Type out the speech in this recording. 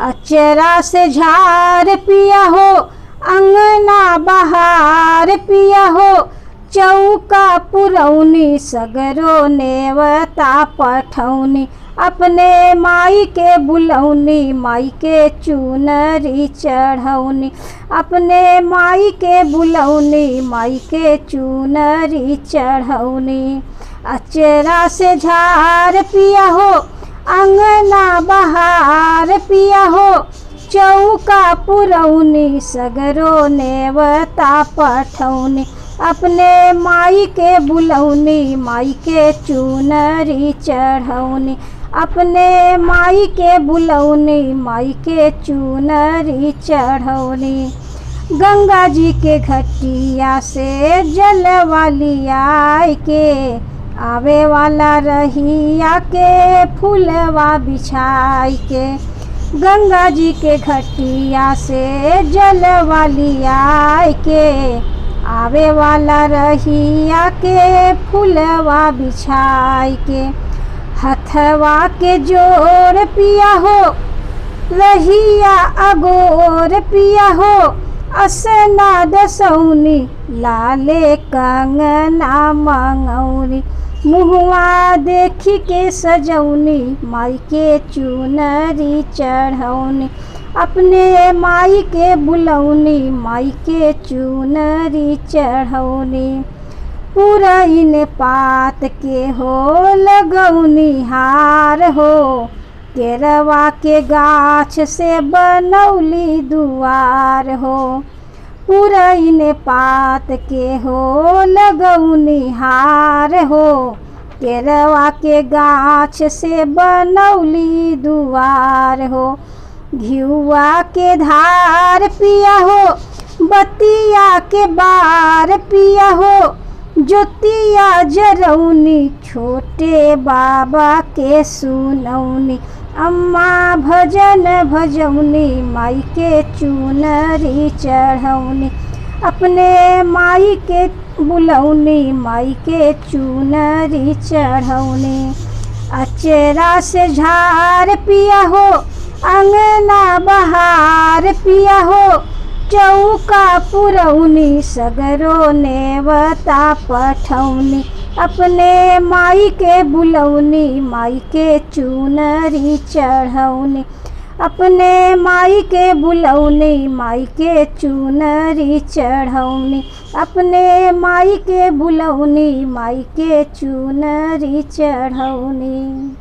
अचरा से झार पिया हो, अंगना बहार पिया हो, चौका पुरौनी सगरो नेवता पठौनी, अपने माई के बुलौनी, माई के चुनरी चढ़ौनी, अपने माई के बुलौनी, माई के चुनरी चढ़ौनी। अचरा से झार पिया हो, अंगना बहार पिया हो, चौका पुरौनी सगरो नेवता पठौनी, अपने माई के बुलौनी, माई के चुनरी चढ़ौनी, अपने माई के बुलौनी, माई के चुनरी चढ़ौनी। गंगा जी के घटिया से जलवाली आय के, आवे वाला रहिया के फूलवा बिछाई के, गंगा जी के घटिया से जलवाली आय के, आवे वाला रहिया के फूलवा बिछाई के। हथवा के जोर पिया हो, रहिया अगोर पिया हो, असना दसौनी, लाले कंगना मंगौनी, मुहवा देखी के सजौनी, माई के चुनरी चढ़ौनी, अपने माई के बुलौनी, माई के चुनरी चढ़ौनी। पुरैन पात के हो लगौनी हार हो, केरवा के गाछ से बनौली दुआर हो, पुरैन पात के हो लगौनी हार हो, केरवा के गाछ से बनौली दुआर हो। घिउआ के धार पिया हो, बतिया के बार पिया हो, ज्योतिया जरौनी, छोटे बाबा के सुनौनी, अम्मा भजन भजौनी, माई के चुनरी चढ़ौनी, अपने माई के बुलौनी, माई के चुनरी चढ़ौनी। अचरा से झार पिया हो, अंगना बहार पिया हो, चौका पुरौनी सगरो नेवता पठौनी, अपने माई के बुलौनी, माई के चुनरी चढ़ौनी, अपने माई के बुलौनी, माई के चुनरी चढ़ौनी, अपने माई के बुलौनी, माई के चुनरी चढ़ौनी।